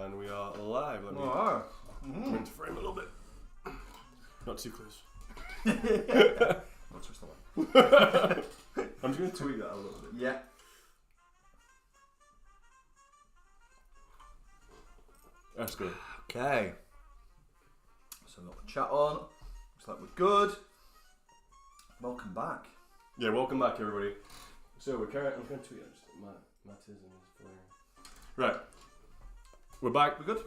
And we are live. Let me come into frame a little bit. Not too close. I'll twist the way. I'm just going to tweak that a little bit. Yeah. That's good. Okay. So we've got the chat on. Looks like we're good. Welcome back. Yeah, welcome back, everybody. So we're carrying. I'm going to tweet it. Matt is flaring. Right. We're back. We're good?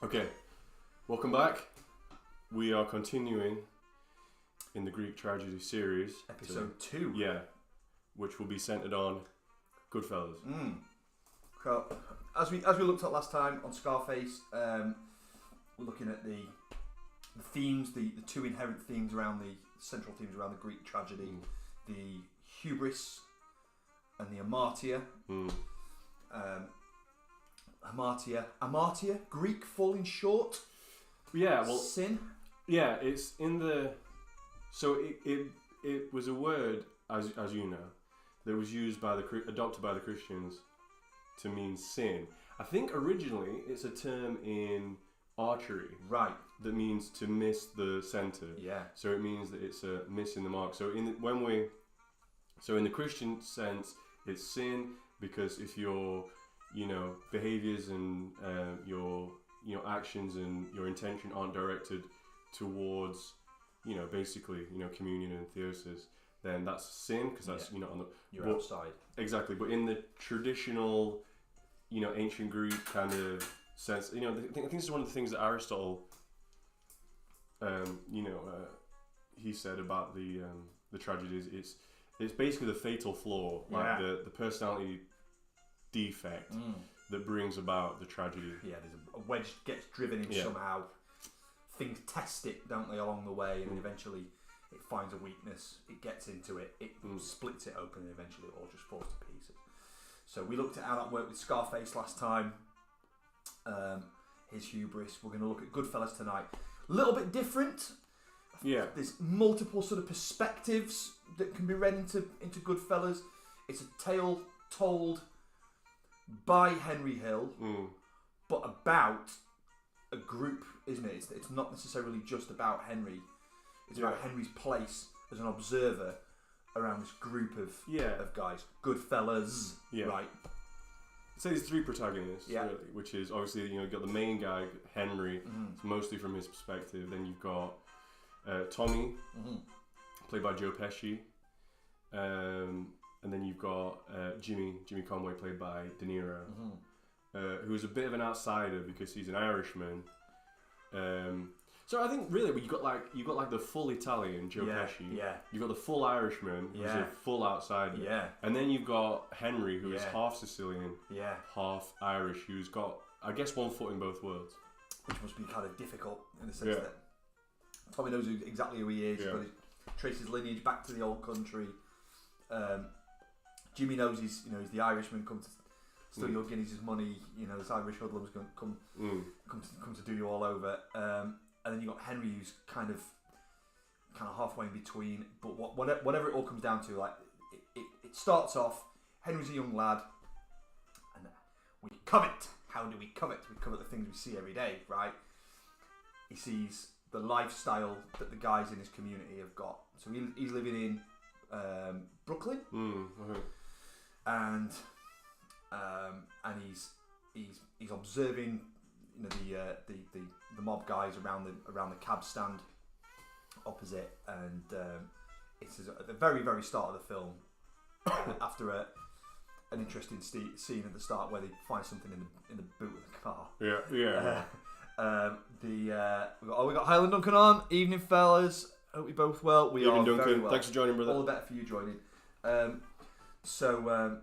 Okay. Welcome back. We are continuing in the Greek Tragedy series. Episode 2. Yeah. Which will be centered on Goodfellas. So, as we looked at last time on Scarface, we're looking at the themes, the two inherent themes around the central themes around the Greek tragedy, the hubris and the amartia. Amartia, Greek falling short. Yeah, well, sin. Yeah, it's in the. So it was a word, as you know, that was used by adopted by the Christians to mean sin. I think originally it's a term in archery, right, that means to miss the center. Yeah. So it means that it's a missing the mark. So in the Christian sense, it's sin because if your behaviors and your actions and your intention aren't directed towards basically communion and theosis, then that's sin because that's on the you're outside. Exactly. But in the traditional ancient Greek kind of sense, I think this is one of the things that Aristotle he said about the tragedies. It's basically the fatal flaw, like the personality defect that brings about the tragedy. Yeah, there's a wedge gets driven in somehow. Things test it, don't they, along the way, and eventually it finds a weakness. It gets into it. It splits it open, and eventually it all just falls to pieces. So we looked at how that worked with Scarface last time. His hubris. We're going to look at Goodfellas tonight. A little bit different. Yeah. There's multiple sort of perspectives that can be read into Goodfellas. It's a tale told by Henry Hill, but about a group, isn't it? It's not necessarily just about Henry. It's about Henry's place as an observer around this group of guys. Goodfellas, right? So there's three protagonists, really, which is obviously you've got the main guy Henry, it's mostly from his perspective. Then you've got Tommy, played by Joe Pesci, and then you've got Jimmy Conway, played by De Niro, who's a bit of an outsider because he's an Irishman. So I think really you got like the full Italian Joe Pesci. Yeah. You've got the full Irishman who's a full outsider. Yeah. And then you've got Henry who is half Sicilian, half Irish, who's got I guess one foot in both worlds. Which must be kind of difficult in the sense that Tommy knows exactly who he is, but he traces his lineage back to the old country. Jimmy knows he's the Irishman come to steal your guineas' money. This Irish hoodlum's going to come to do you all over. And then you got Henry, who's kind of halfway in between. But whatever it all comes down to, like it starts off. Henry's a young lad, and we covet. How do we covet? We covet the things we see every day, right? He sees the lifestyle that the guys in his community have got. So he's living in Brooklyn, and he's observing the mob guys around the cab stand opposite, and it's at the very very start of the film after an interesting scene at the start where they find something in the boot of the car. We got Highland Duncan on. Evening, fellas. Hope you're both well. We Evening, are Duncan. very well. Thanks for joining, brother. All the better for you joining. So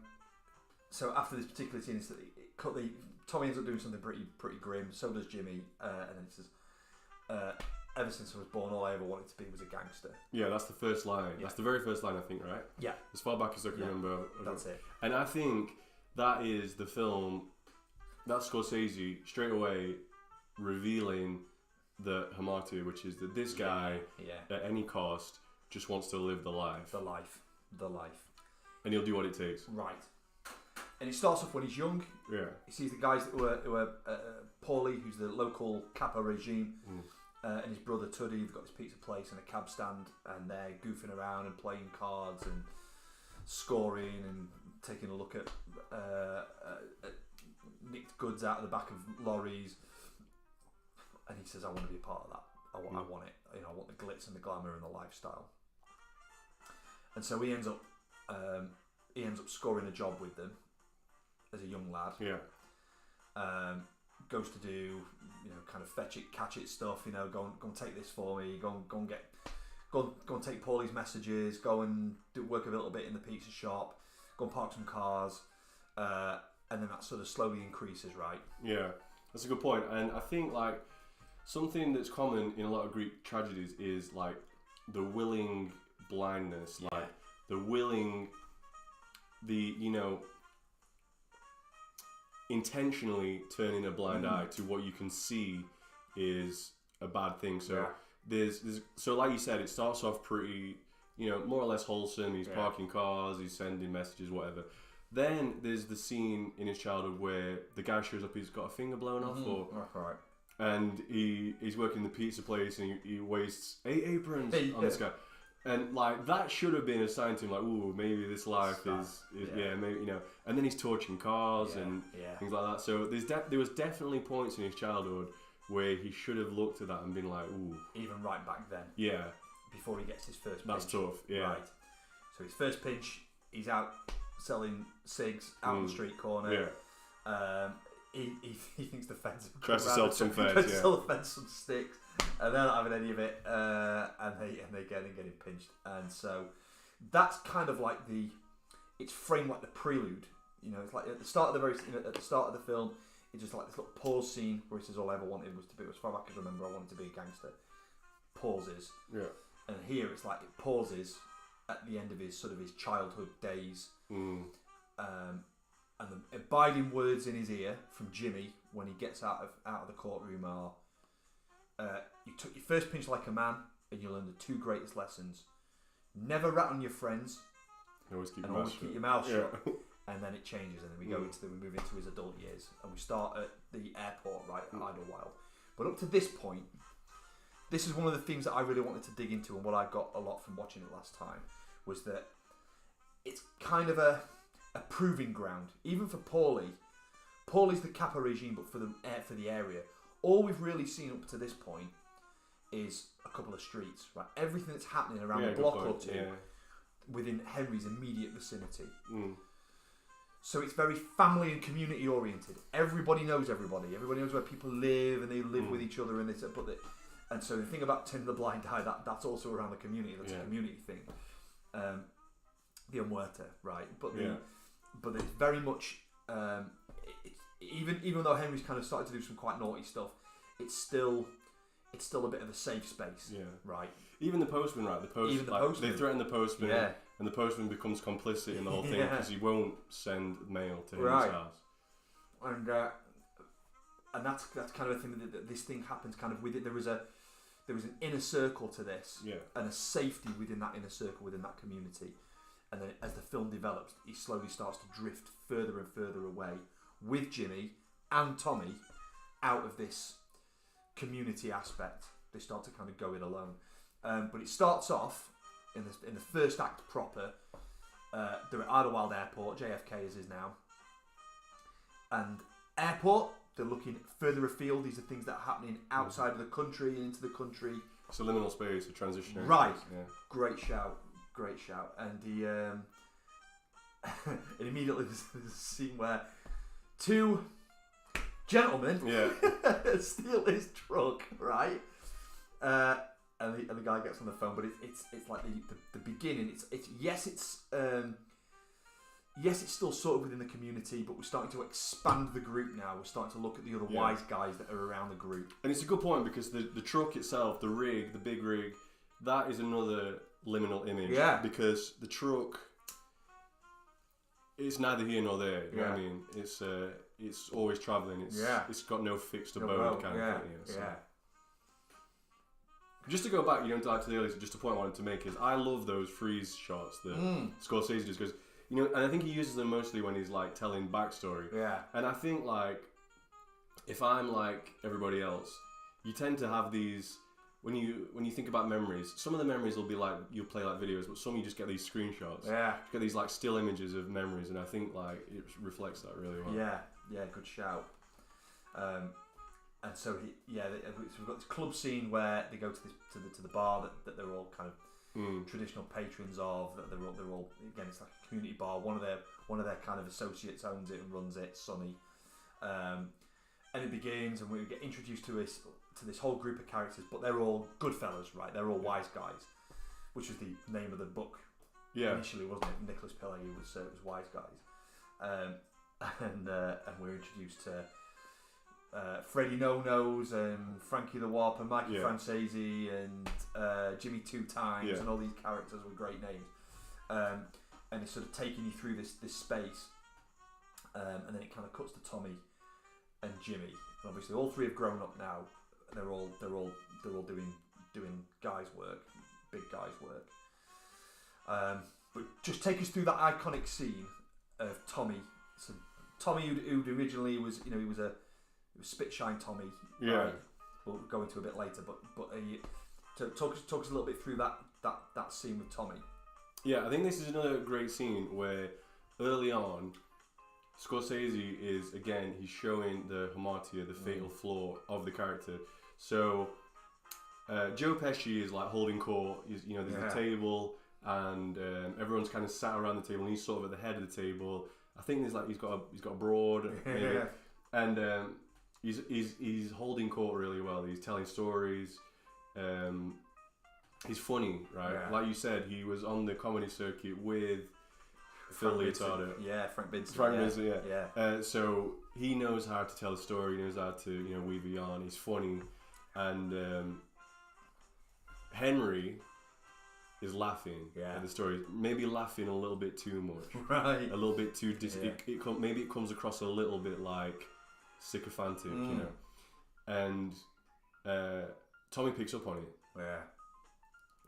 after this particular scene, Tommy ends up doing something pretty grim. So does Jimmy, and then it says, "Ever since I was born, all I ever wanted to be was a gangster." Yeah, that's the first line. Yeah. That's the very first line, I think, right? Yeah. As far back as I can remember. That's it. And I think that is the film that Scorsese straight away revealing the hamartia, which is that this guy, at any cost, just wants to live the life. The life. And he'll do what it takes. Right. And it starts off when he's young. Yeah. He sees the guys who are Paulie, who's the local capo regime, and his brother Tuddy. They've got this pizza place and a cab stand, and they're goofing around and playing cards and scoring and taking a look at nicked goods out of the back of lorries. And he says, "I want to be a part of that. I want it. You know, I want the glitz and the glamour and the lifestyle." And so he ends up scoring a job with them as a young lad. Yeah. Goes to do, you know, kind of fetch it, catch it stuff. You know, go and take this for me. Go and take Paulie's messages. Go and work a little bit in the pizza shop. Go and park some cars. And then that sort of slowly increases, right? Yeah, that's a good point. And I think like something that's common in a lot of Greek tragedies is like the willing blindness, like intentionally turning a blind eye to what you can see is a bad thing. So there's so like you said, it starts off pretty, you know, more or less wholesome. He's parking cars, he's sending messages, whatever. Then there's the scene in his childhood where the guy shows up, he's got a finger blown off, and he's working the pizza place and he wastes 8 aprons on this guy. And like that should have been a sign to him, like, ooh, maybe this life is maybe, you know. And then he's torching cars and things like that. So there was definitely points in his childhood where he should have looked at that and been like, ooh. Even right back then. Yeah. Before he gets his first pinch. That's tough. Yeah. Right. So his first pinch, he's out selling cigs out on the street corner. Yeah. He thinks the feds tries to sell some feds. Tries to sell the feds some sticks. And they're not having any of it, and they get getting pinched, and so that's kind of like it's framed like the prelude. You know, it's like at the start of the start of the film, it's just like this little pause scene where he says, "All I ever wanted was to be, as far back as I remember, I wanted to be a gangster." Pauses, and here it's like it pauses at the end of his childhood days, and the abiding words in his ear from Jimmy when he gets out of the courtroom are. You took your first pinch like a man, and you learned the 2 greatest lessons: never rat on your friends, always keep your mouth shut. And then it changes, and then we move into his adult years, and we start at the airport, right, at Idlewild. But up to this point, this is one of the things that I really wanted to dig into, and what I got a lot from watching it last time was that it's kind of a proving ground, even for Paulie. Paulie's the capo regime, but for the area. All we've really seen up to this point is a couple of streets, right? Everything that's happening around a block or two within Henry's immediate vicinity. So it's very family and community oriented. Everybody knows everybody. Everybody knows where people live, and they live with each other. And so the thing about turning the blind eye, that's also around the community. That's a community thing. The Muerta, right? But it's very much. Even though Henry's kind of started to do some quite naughty stuff, it's still a bit of a safe space, right? Even the postman, right? They threaten the postman, and the postman becomes complicit in the whole thing because he won't send mail to his house. And that's kind of a thing that this thing happens kind of with it. There was an inner circle to this, and a safety within that inner circle, within that community. And then as the film develops, he slowly starts to drift further and further away with Jimmy and Tommy out of this community aspect. They start to kind of go it alone. But it starts off in the first act proper. They're at Idlewild Airport, JFK as is now. And airport, they're looking further afield. These are things that are happening outside of the country and into the country. It's a liminal space, a transitionary space. Yeah. Great shout. And he and immediately there's a scene where 2 gentlemen steal his truck, right? And the guy gets on the phone, but it's like the beginning. It's still sort of within the community, but we're starting to expand the group now. We're starting to look at the other wise guys that are around the group. And it's a good point because the truck itself, the big rig, that is another liminal image. Yeah. Because the truck, it's neither here nor there. You know what I mean? It's always travelling. It's got no fixed abode kind of thing. So. Yeah. Just to go back, to the earlier, just a point I wanted to make is I love those freeze shots that Scorsese does because you know, and I think he uses them mostly when he's like telling backstory. Yeah. And I think like if I'm like everybody else, you tend to have these when you think about memories. Some of the memories will be like you'll play like videos, but some you just get these screenshots. Yeah. You get these like still images of memories, and I think like it reflects that really well. Yeah. Yeah. Good shout. And so so we've got this club scene where they go to the bar that they're all kind of traditional patrons of. That they're all again, it's like a community bar. One of their kind of associates owns it and runs it, Sonny. And it begins, and we get introduced to this whole group of characters, but they're all Goodfellas, right? They're all wise guys, which was the name of the book initially, wasn't it? Nicholas Pileggi was Wise Guys, and we're introduced to Freddie No-Nos and Frankie the Whopper, Mikey Francesi and Jimmy Two Times and all these characters with great names, and it's sort of taking you through this space, and then it kind of cuts to Tommy and Jimmy, and obviously all three have grown up now. They're all doing guys' work, big guys' work. But just take us through that iconic scene of Tommy. So Tommy, who originally was, he was Spitshine Tommy. Yeah. Right? We'll go into a bit later, but talk us a little bit through that scene with Tommy. Yeah, I think this is another great scene where early on, Scorsese is again he's showing the hamartia, the fatal flaw of the character. So Joe Pesci is like holding court. There's a table, and everyone's kind of sat around the table, and he's sort of at the head of the table. I think there's like he's got a broad, and he's holding court really well. He's telling stories. He's funny, right? Yeah. Like you said, he was on the comedy circuit with Phil Leotardo. Yeah, Frank Vincent. Frank Vincent, yeah. So he knows how to tell a story. He knows how to weave a yarn. He's funny, and Henry is laughing at the story. Maybe laughing a little bit too much. Right. A little bit too. Maybe it comes across a little bit like sycophantic, And Tommy picks up on it. Yeah.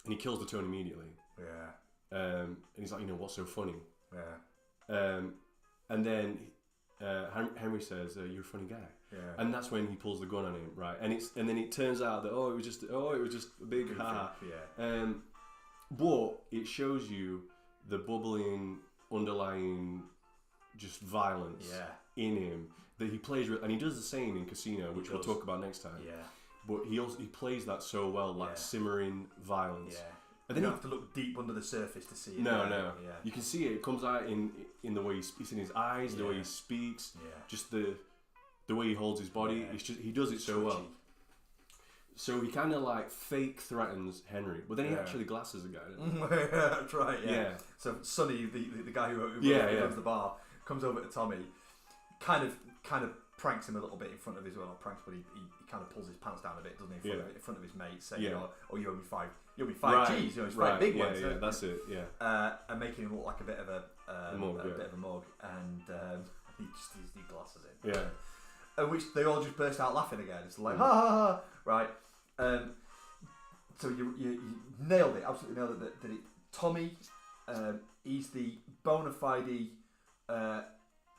And he kills the tone immediately. Yeah. And he's like, what's so funny? Yeah. And then Henry says, "You're a funny guy." Yeah. And that's when he pulls the gun on him, right? And then it turns out that it was just a big ha. Yeah. But it shows you the bubbling, underlying, just violence in him that he plays, and he does the same in Casino, which we'll talk about next time. Yeah. But he plays that so well, like simmering violence. Yeah. And then you don't have to look deep under the surface to see it. No. Yeah. You can see it. It comes out in the way he speaks, in his eyes, the way he speaks, just the way he holds his body. It's just he does it so well. So he kind of like fake threatens Henry, but then he actually glasses the guy. That's right. Yeah. So Sonny, the guy who runs the bar, comes over to Tommy, kind of pranks him a little bit in front of his not pranks, but he kind of pulls his pants down a bit, doesn't he, in front of his mates, saying, you owe me five G's, it's five big ones. Yeah, that's it. Yeah. And making him look like a bit of a mug, and he glasses it. Yeah. At which they all just burst out laughing again. It's like ha ha ha, right? So you nailed it, absolutely nailed it. That Tommy, he's the bona fide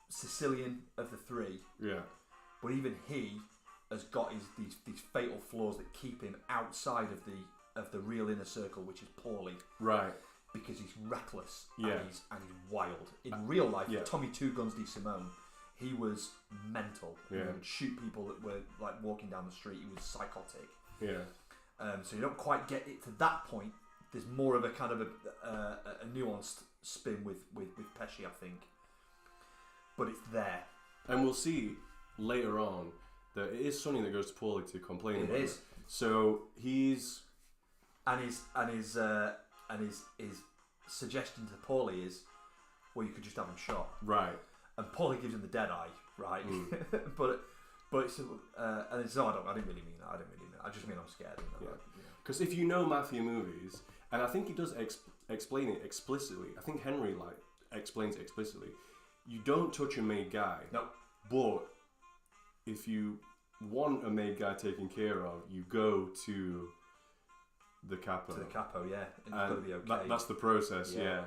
Sicilian of the three. Yeah. But even he has got these fatal flaws that keep him outside of the real inner circle, which is Paulie. Right. Because he's reckless Yeah. and he's wild. In real life, Yeah. Tommy Two Guns DeSimone, he was mental. Yeah. He would shoot people that were like walking down the street. He was psychotic. Yeah. So you don't quite get it to that point. There's more of a kind of a nuanced spin with Pesci, I think. But it's there. And we'll see later on that it is Sonny that goes to Paulie to complain about is. it. So he's and his suggestion to Paulie is, well, you could just have him shot. right. And Paulie gives him the dead eye, right? but it's and it's I didn't really mean that. I just mean I'm scared. Because if you know mafia movies, and I think he does explain it explicitly. I think Henry explains it explicitly. You don't touch a made guy. Nope. But if you want a made guy taken care of, you go to the capo. To the capo, yeah. And it's got to be okay. That's the process, yeah.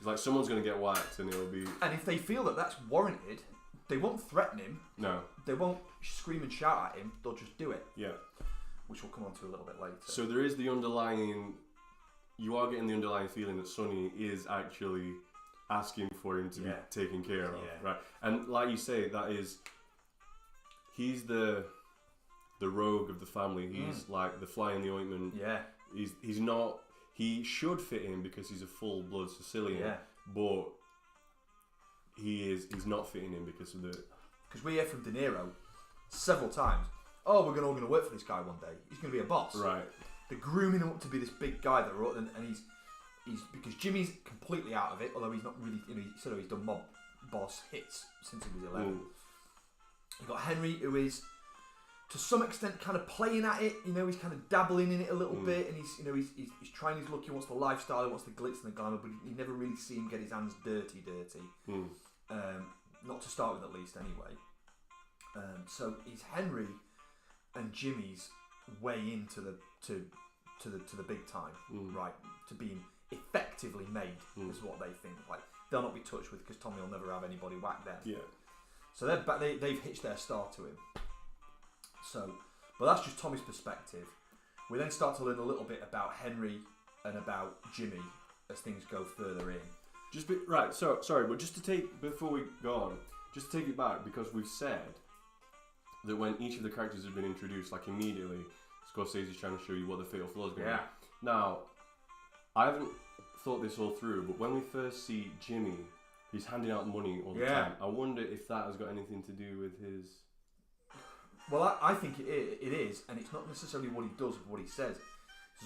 It's like someone's going to get whacked and it'll be... And if they feel that that's warranted, they won't threaten him. No. They won't scream and shout at him. They'll just do it. Yeah. Which we'll come on to a little bit later. So there is the underlying... You are getting the underlying feeling that Sonny is actually asking for him to be taken care of. Right? And like you say, that is... He's the rogue of the family. He's like the fly in the ointment. Yeah. He's not... He should fit in because he's a full-blood Sicilian. Yeah. But he's not fitting in because of the... Because we hear from De Niro several times, oh, we're all going to work for this guy one day. He's going to be a boss. Right. They're grooming him up to be this big guy that wrote, and he's because Jimmy's completely out of it, although he's not really, he said he's done mob boss hits since he was 11. You've got Henry, who is to some extent kind of playing at it, he's kind of dabbling in it a little bit, and he's trying his luck, he wants the lifestyle, he wants the glitz and the glamour, but you never really see him get his hands dirty. Not to start with, at least, anyway. So it's Henry and Jimmy's way into the big time, right? To being effectively made is what they think. Like they'll not be touched with because Tommy will never have anybody whack them. Yeah. So they've hitched their star to him. So, but that's just Tommy's perspective. We then start to learn a little bit about Henry and about Jimmy as things go further in. Right, so sorry, but before we go on, just to take it back, because we've said that when each of the characters have been introduced, like immediately, Scorsese's trying to show you what the fatal flaw is going to be. Now, I haven't thought this all through, but when we first see Jimmy, he's handing out money all the time. I wonder if that has got anything to do with his... Well, I think it is, and it's not necessarily what he does, but what he says.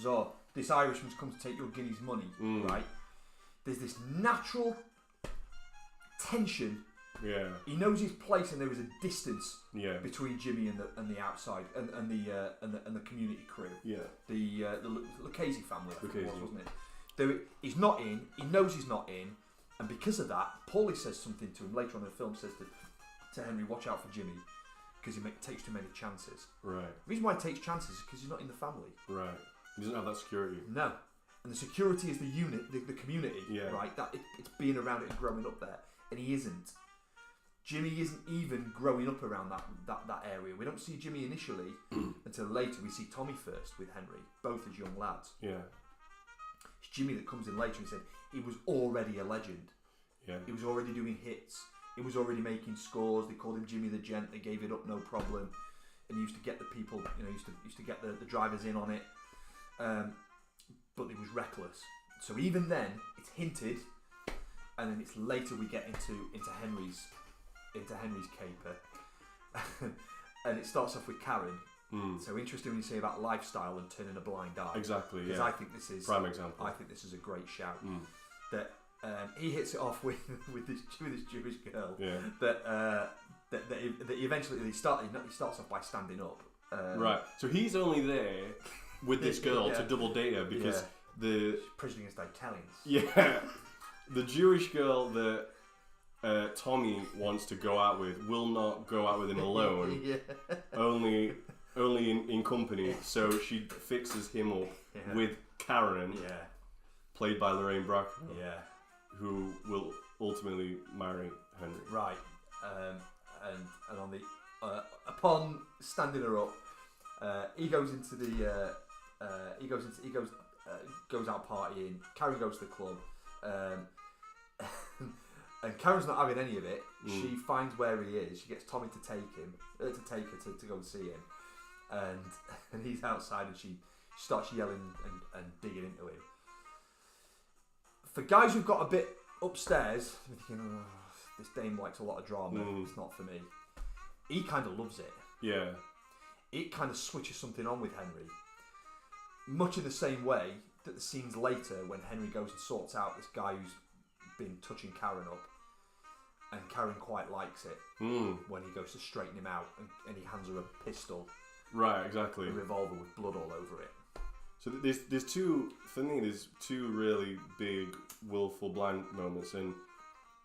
So, this Irishman's come to take your guinea's money, right? There's this natural tension. Yeah. He knows his place, and there is a distance between Jimmy and the outside and the community crew. Yeah. The Lucchese family, I think it was, wasn't it? He's not in. He knows he's not in, and because of that, Paulie says something to him later on in the film. Says to Henry, "Watch out for Jimmy, because he takes too many chances." Right. The reason why he takes chances is because he's not in the family. Right. He doesn't have that security. No. And the security is the unit, the community, right? That it's being around it and growing up there, and he isn't. Jimmy isn't even growing up around that area. We don't see Jimmy initially until later. We see Tommy first with Henry, both as young lads. Yeah. It's Jimmy that comes in later and said he was already a legend. Yeah. He was already doing hits. He was already making scores. They called him Jimmy the Gent. They gave it up no problem, and he used to get the people, used to get the drivers in on it. But it was reckless. So even then, it's hinted, and then it's later we get into Henry's caper, and it starts off with Karen. So interesting when you say about lifestyle and turning a blind eye. Exactly. Because I think this is prime example. I think this is a great shout. That he hits it off with this Jewish girl. Yeah. That eventually he starts off by standing up. Right. So he's only there with this girl to double date her because the prejudiced against Italians. Yeah, the Jewish girl that Tommy wants to go out with will not go out with him alone. Only in company. So she fixes him up with Karen, played by Lorraine Bracco, who will ultimately marry Henry. Right, and on the upon standing her up. He goes into the goes out partying. Karen goes to the club, and Karen's not having any of it. She finds where he is. She gets Tommy to take her to go and see him, and he's outside, and she starts yelling and digging into him. For guys who've got a bit upstairs, thinking, this dame likes a lot of drama. It's not for me. He kind of loves it. Yeah. It kind of switches something on with Henry. Much in the same way that the scenes later when Henry goes and sorts out this guy who's been touching Karen up, and Karen quite likes it when he goes to straighten him out and he hands her a pistol. Right, exactly. A revolver with blood all over it. So there's two really big willful blind moments, and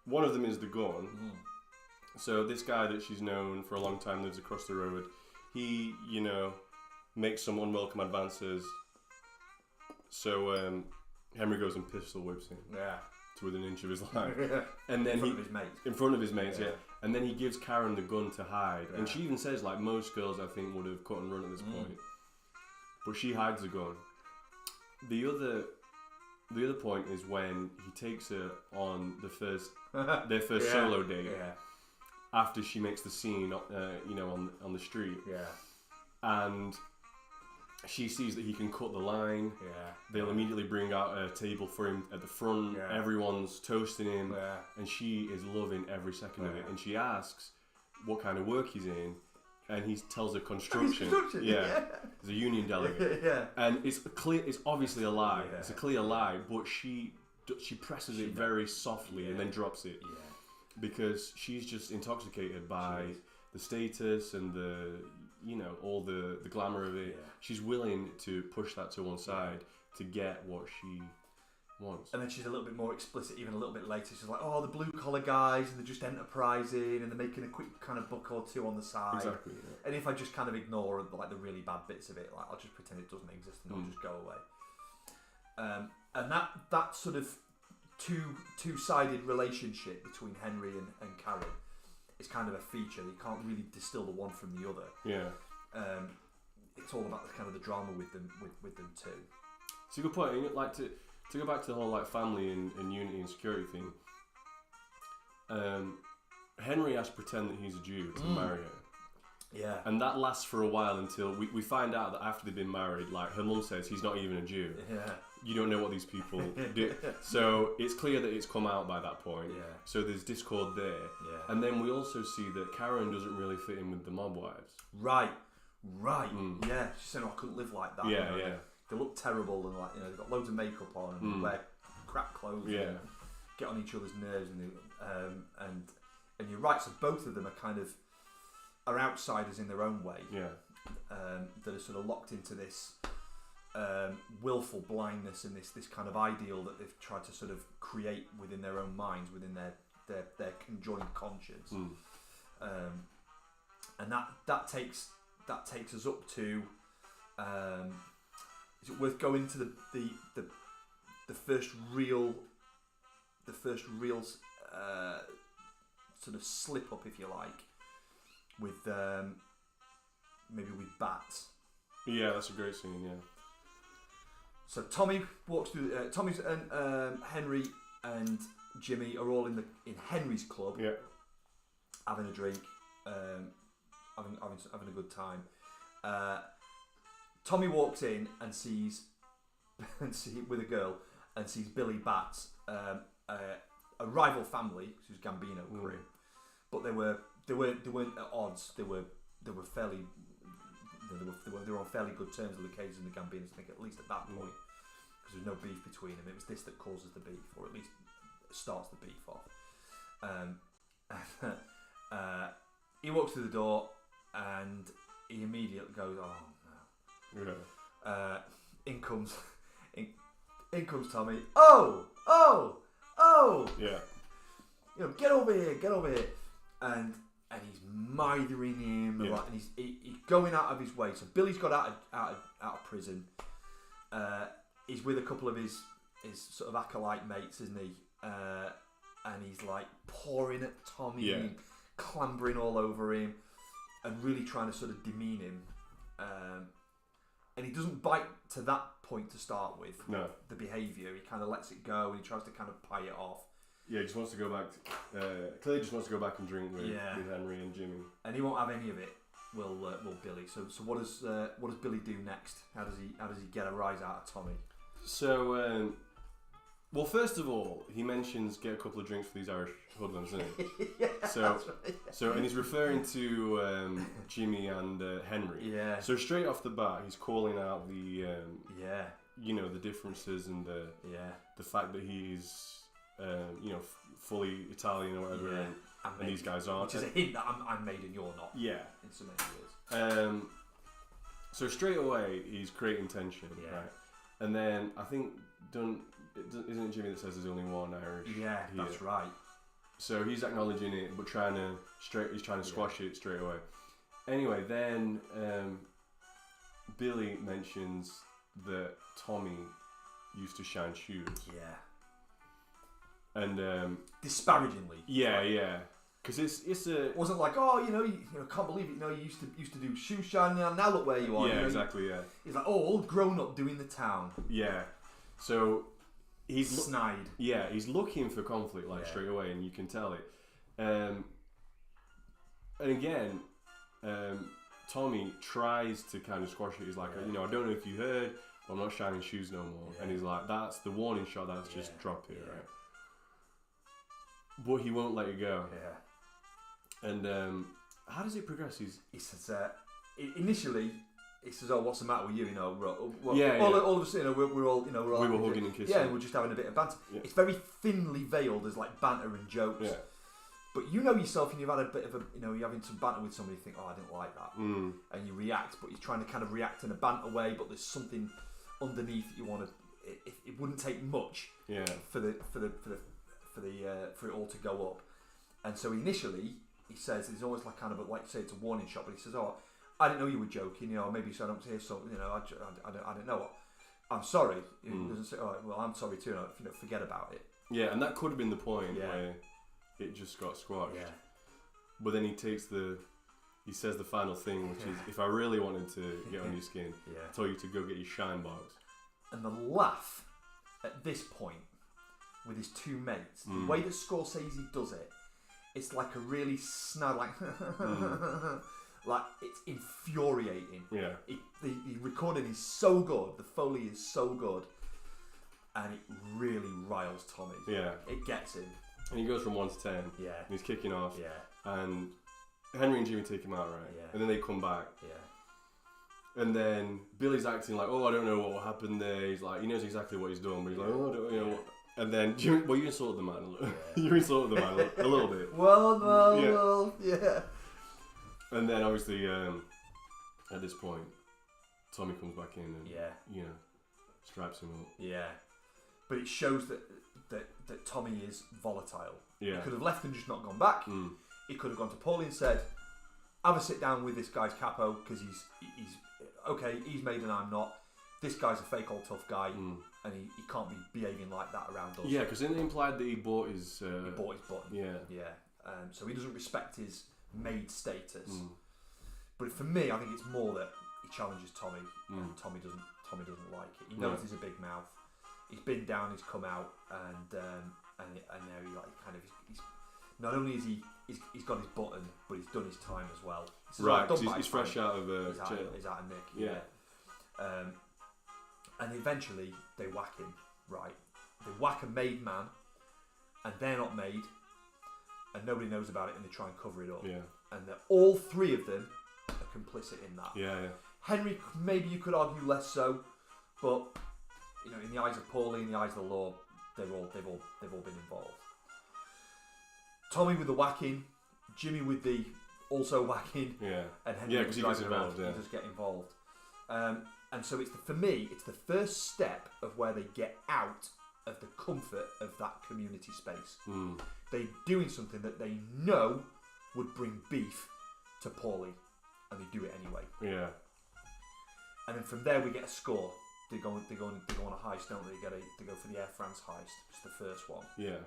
one of them is the gun. So this guy that she's known for a long time lives across the road. He, makes some unwelcome advances. So Henry goes and pistol whips him. Yeah. to within an inch of his life. And then in front of his mates. Yeah. And then he gives Karen the gun to hide. And she even says, like, most girls, I think, would have cut and run at this point. But she hides the gun. The other point is when he takes her on their first solo date. Yeah. After she makes the scene, on the street. Yeah. And she sees that he can cut the line. Yeah. They'll immediately bring out a table for him at the front. Yeah. Everyone's toasting him. Yeah. And she is loving every second of it. And she asks what kind of work he's in. And he tells her construction. Yeah. He's a union delegate. Yeah. And it's obviously a lie. Yeah. It's a clear lie. But she presses it very softly and then drops it. Yeah. Because she's just intoxicated by the status and all the glamour of it. Yeah. She's willing to push that to one side to get what she wants. And then she's a little bit more explicit, even a little bit later. She's like, "Oh, the blue collar guys, and they're just enterprising, and they're making a quick kind of buck or two on the side." Exactly. Yeah. And if I just kind of ignore like the really bad bits of it, like I'll just pretend it doesn't exist and it'll just go away. And that sort of two-sided relationship between Henry and Karen is kind of a feature. You can't really distill the one from the other. Yeah. It's all about the kind of the drama with them too. It's a good point. And like to go back to the whole like family and unity and security thing. Henry has to pretend that he's a Jew to marry her. Yeah. And that lasts for a while until we find out that after they've been married, like her mum says he's not even a Jew. Yeah. You don't know what these people do. So it's clear that it's come out by that point. Yeah. So there's discord there. Yeah. And then we also see that Karen doesn't really fit in with the mob wives. Right. Yeah. She's saying, I couldn't live like that. Yeah, yeah. They look terrible and like, they've got loads of makeup on and wear crap clothes. Yeah. And get on each other's nerves and you're right. So both of them are outsiders in their own way. Yeah. That are sort of locked into this willful blindness and this kind of ideal that they've tried to sort of create within their own minds, within their conjoined conscience. And that takes us up to. Is it worth going to the first real sort of slip up, if you like, with maybe with bats? Yeah, that's a great scene. Yeah. So Tommy walks through. Tommy's and Henry and Jimmy are all in Henry's club. Yeah. Having a drink, having a good time. Tommy walks in and sees with a girl and sees Billy Bats, a rival family, who's Gambino crew, but they weren't at odds. They were fairly. They were on fairly good terms with the Cages and the Gambinos, I think, at least at that point, because there's no beef between them. It was this that causes the beef, or at least starts the beef off. He walks through the door and he immediately goes, "Oh no!" Yeah. In comes Tommy. Oh! Yeah. Get over here! And he's mithering him, and he's going out of his way. So Billy's got out of prison. He's with a couple of his sort of acolyte mates, isn't he? And he's like pouring at Tommy, and clambering all over him, and really trying to sort of demean him. And he doesn't bite to that point to start with. No. The behaviour, he kind of lets it go, and he tries to kind of pie it off. Yeah, he just wants to go back. Clearly, just wants to go back and drink with Henry and Jimmy. And he won't have any of it. Will Billy? So what does Billy do next? How does he get a rise out of Tommy? So, well, first of all, he mentions get a couple of drinks for these Irish hoodlums, isn't he? Yeah, so, that's right. So, and he's referring to Jimmy and Henry. Yeah. So straight off the bat, he's calling out the the differences and the fact that he's. Fully Italian or whatever, and these guys aren't. Which is a hint that I'm made and you're not. Yeah. In so many ways. So straight away, he's creating tension, right? And then I think, isn't it Jimmy that says there's only one Irish? Yeah, here? That's right. So he's acknowledging it, but he's trying to squash it straight away. Anyway, then Billy mentions that Tommy used to shine shoes. Yeah. and disparagingly. Yeah. Because it's a. It wasn't like, oh, you can't believe it. You used to do shoe shining. Now look where you are. Yeah, exactly. Yeah. He's like, all grown up doing the town. Yeah. So he's snide. He's looking for conflict straight away, and you can tell it. And again, Tommy tries to kind of squash it. He's like, I don't know if you heard, but I'm not shining shoes no more. And he's like, that's the warning shot. That's just drop it, right? But he won't let it go. Yeah. And how does it progress? He says, initially, he says, "Oh, what's the matter with you? All of us, we're all, we were hugging and kissing. Yeah, we're just having a bit of banter. Yeah. It's very thinly veiled as like banter and jokes. Yeah. But you know yourself, and you've had a bit of a, you're having some banter with somebody. You think, oh, I didn't like that, and you react. But you're trying to kind of react in a banter way. But there's something underneath that you want to. It wouldn't take much. Yeah. For it all to go up. And so initially he says it's almost like kind of like say it's a warning shot, but he says, "Oh, I didn't know you were joking. Maybe so I don't hear something. I didn't know. I'm sorry." He doesn't say, "Oh, well, I'm sorry too. Forget about it." Yeah, and that could have been the point where it just got squashed. Yeah. But then he says the final thing, which is, "If I really wanted to get on your skin, I told you to go get your shine box." And the laugh at this point with his two mates, the way that Scorsese does it, it's like a really snide, like, like it's infuriating. Yeah. The recording is so good, the Foley is so good, and it really riles Tommy. Yeah. It gets him. And he goes from 1 to 10. Yeah. And he's kicking off. Yeah. And Henry and Jimmy take him out, right? Yeah. And then they come back. Yeah. And then Billy's acting like, oh, I don't know what happened there. He's like, he knows exactly what he's done, but he's like, oh, I don't know. And then, you insulted the man a little. Yeah. You insulted the man a little bit. Well, yeah. And then, obviously, at this point, Tommy comes back in and, stripes him up. Yeah. But it shows that Tommy is volatile. Yeah. He could have left and just not gone back. He could have gone to Paulie and said, have a sit down with this guy's capo, because he's okay, he's made and I'm not. This guy's a fake old tough guy, and he can't be behaving like that around us. Yeah, because it implied that he bought his... He bought his button. Yeah. So he doesn't respect his maid status. But for me, I think it's more that he challenges Tommy, and Tommy doesn't like it. He knows he's a big mouth. He's been down, he's come out, and now he's not only is he's got his button, but he's done his time as well. Right, because he's fresh out of jail. He's out of Nick. Yeah. And eventually they whack him, right? They whack a made man, and they're not made, and nobody knows about it, and they try and cover it up. Yeah. And all three of them are complicit in that. Yeah. Henry, maybe you could argue less so, but in the eyes of Paulie, in the eyes of the law, they've all been involved. Tommy with the whacking, Jimmy with the also whacking, and Henry because he gets involved. He does get involved. And so for me, it's the first step of where they get out of the comfort of that community space. They're doing something that they know would bring beef to Paulie, and they do it anyway. Yeah. And then from there we get a score. They go on a heist, don't they? They go for the Air France heist. It's the first one. Yeah.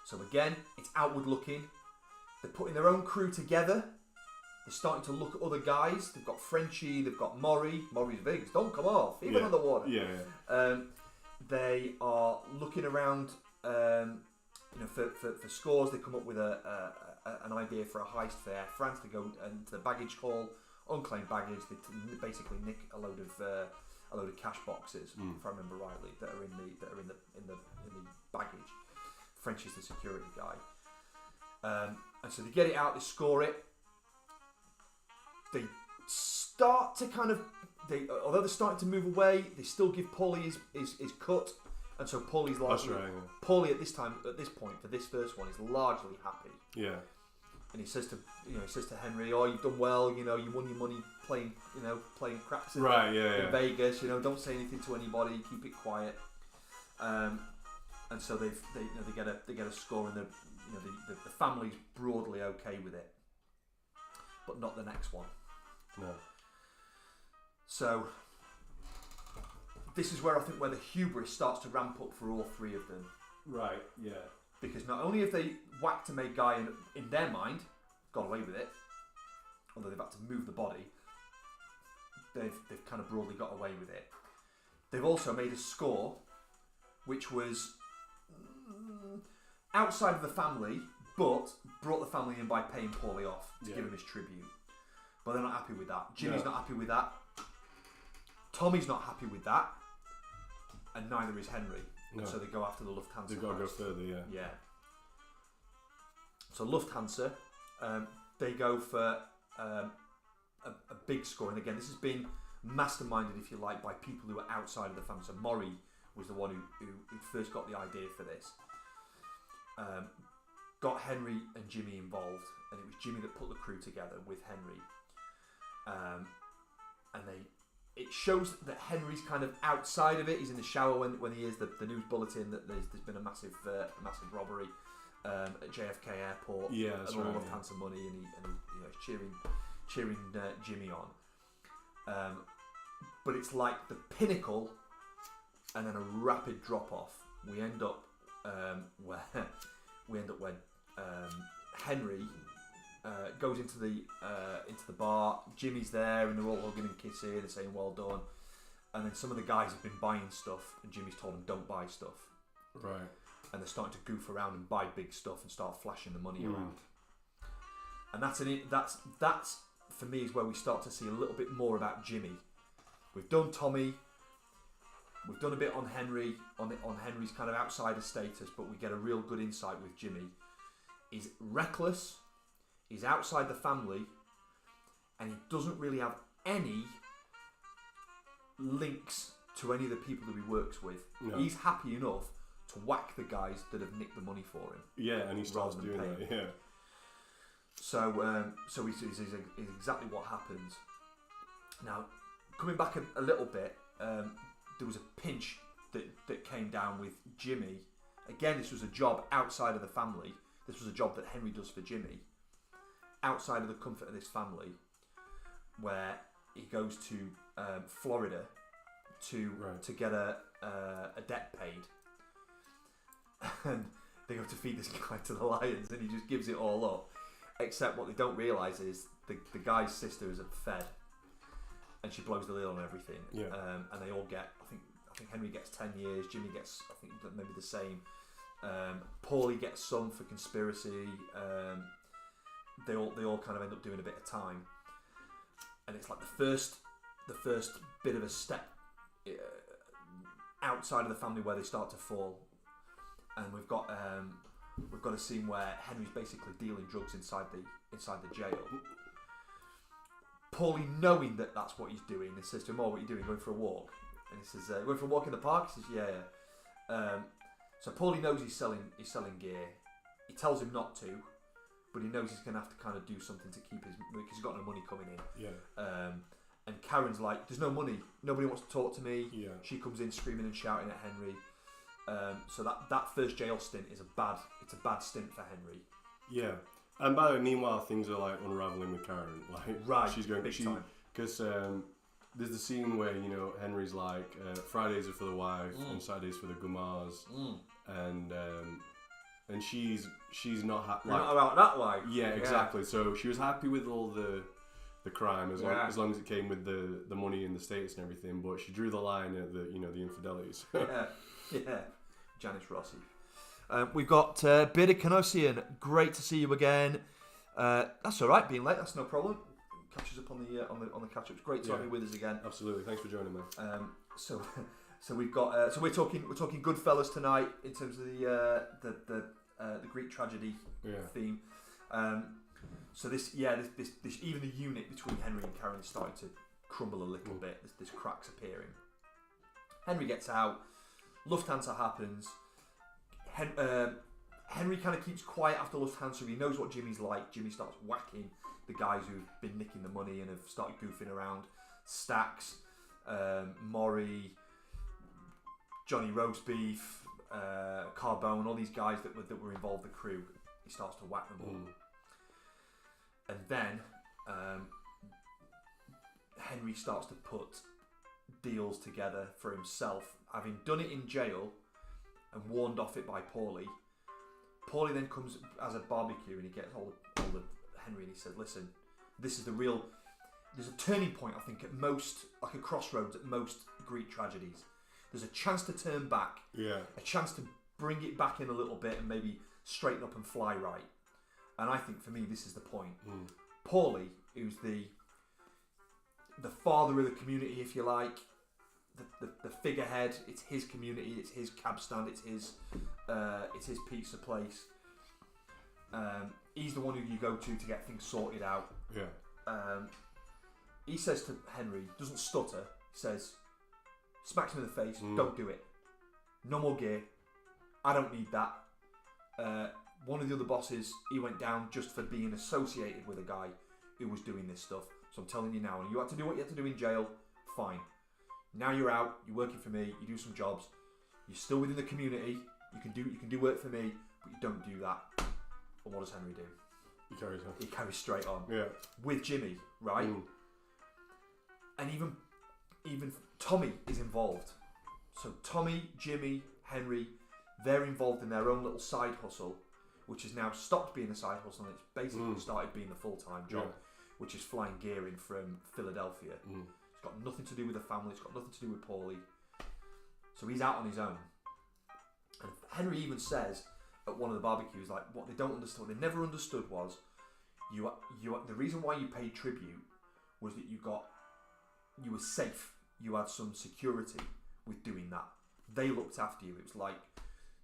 So again, it's outward looking. They're putting their own crew together. They're starting to look at other guys. They've got Frenchie, they've got Maury. Maury's big. Don't come off, even on the water. Yeah. They are looking around, for scores. They come up with an idea for a heist for Air France. They go into the baggage hall, unclaimed baggage. They basically nick a load of cash boxes, if I remember rightly, that are in the baggage. French is the security guy, and so they get it out. They score it. They start to although they're starting to move away, they still give Paulie his cut, and so Paulie's largely Paulie at this point for this first one is largely happy. Yeah. And he says to Henry, "Oh, you've done well. You won your money playing craps in Vegas. Don't say anything to anybody. Keep it quiet." And so they get a score, and the family's broadly okay with it, but not the next one. No. So this is where I think where the hubris starts to ramp up for all three of them. Right. Yeah. Because not only have they whacked a made guy and in their mind got away with it, although they've had to move the body, they've kind of broadly got away with it. They've also made a score which was outside of the family, but brought the family in by paying Paulie off to give him his tribute. But they're not happy with that. Jimmy's not happy with that. Tommy's not happy with that. And neither is Henry. No. And so they go after the Lufthansa. They've got to go further, yeah. Yeah. So Lufthansa, they go for a big score. And again, this has been masterminded, if you like, by people who are outside of the family. So Maury was the one who first got the idea for this. Got Henry and Jimmy involved, and it was Jimmy that put the crew together with Henry. And it shows that Henry's kind of outside of it. He's in the shower when he hears the news bulletin that there's been a massive robbery at JFK Airport. Yeah, and all of Lufthansa money, and he's cheering Jimmy on. But it's like the pinnacle, and then a rapid drop off. We end up when Henry goes into the bar. Jimmy's there, and they're all hugging and kissing and saying well done. And then some of the guys have been buying stuff, and Jimmy's told them don't buy stuff. Right. And they're starting to goof around and buy big stuff and start flashing the money around. And that's for me is where we start to see a little bit more about Jimmy. We've done Tommy. We've done a bit on Henry, on Henry's kind of outsider status, but we get a real good insight with Jimmy. He's reckless, he's outside the family, and he doesn't really have any links to any of the people that he works with. No. He's happy enough to whack the guys that have nicked the money for him. Yeah, and he starts doing that, yeah. So is exactly what happens. Now, coming back a little bit, there was a pinch that came down with Jimmy. Again, this was a job outside of the family. This was a job that Henry does for Jimmy, outside of the comfort of this family, where he goes to Florida to get a debt paid. And they go to feed this guy to the lions, and he just gives it all up. Except what they don't realise is the guy's sister is fed, and she blows the lid on everything. Yeah. And they all get, I think Henry gets 10 years, Jimmy gets, I think maybe the same. Paulie gets some for conspiracy. They all kind of end up doing a bit of time, and it's like the first bit of a step outside of the family where they start to fall. And we've got a scene where Henry's basically dealing drugs inside the jail. Paulie, knowing that that's what he's doing, and says to him, "Oh, what are you doing? Going for a walk?" And he says, "Going for a walk in the park?" He says, "Yeah." So Paulie knows he's selling gear. He tells him not to, but he knows he's going to have to kind of do something to keep because he's got no money coming in. Yeah. And Karen's like, "There's no money. Nobody wants to talk to me." Yeah. She comes in screaming and shouting at Henry. So that first jail stint is a bad stint for Henry. Yeah. And by the way, meanwhile, things are like unraveling with Karen. Like, she's going big time. Because there's the scene where Henry's like Fridays are for the wife and Saturdays for the Gumars, and she's not happy. Not about that life. Yeah, exactly. So she was happy with all the crime as long as it came with the money and the status and everything, but she drew the line at the infidelities. Yeah. Janice Rossi. We've got Beda Canosian. Great to see you again. That's all right, being late. That's no problem. Catch us up on the catch up. It's great to have you with us again. Absolutely. Thanks for joining me. So we've got we're talking Goodfellas tonight in terms of the Greek tragedy theme. So this even the unit between Henry and Karen is starting to crumble a little bit. There's cracks appearing. Henry gets out. Lufthansa happens. Henry kind of keeps quiet after Lufthansa. He knows what Jimmy's like. Jimmy starts whacking the guys who've been nicking the money and have started goofing around. Stacks, Maury, Johnny Roastbeef, Carbone, all these guys that were involved, the crew. He starts to whack them all. And then Henry starts to put deals together for himself, having done it in jail and warned off it by Paulie. Paulie then comes as a barbecue and he gets hold of Henry and he said, listen, this is the real... There's a turning point, I think, at most, like a crossroads at most Greek tragedies. There's a chance to turn back, a chance to bring it back in a little bit and maybe straighten up and fly right. And I think for me, this is the point. Paulie, who's the father of the community, if you like, the figurehead. It's his community. It's his cab stand. It's his pizza place. He's the one who you go to get things sorted out. He says to Henry, doesn't stutter. He says, smacks him in the face. Don't do it. No more gear. I don't need that. One of the other bosses, he went down just for being associated with a guy who was doing this stuff. So I'm telling you now, and you had to do what you had to do in jail. Fine. Now you're out. You're working for me. You do some jobs. You're still within the community. You can do work for me, but you don't do that. And what does Henry do? He carries on. He carries straight on. Yeah. With Jimmy, right? And even Tommy is involved. So Tommy, Jimmy, Henry, they're involved in their own little side hustle, which has now stopped being a side hustle and it's basically started being a full-time job, which is flying gear in from Philadelphia. It's got nothing to do with the family. It's got nothing to do with Paulie. So he's out on his own. And Henry even says at one of the barbecues, like, what they don't understand, what they never understood was, the reason why you paid tribute was that you were safe. You had some security with doing that. They looked after you. It was like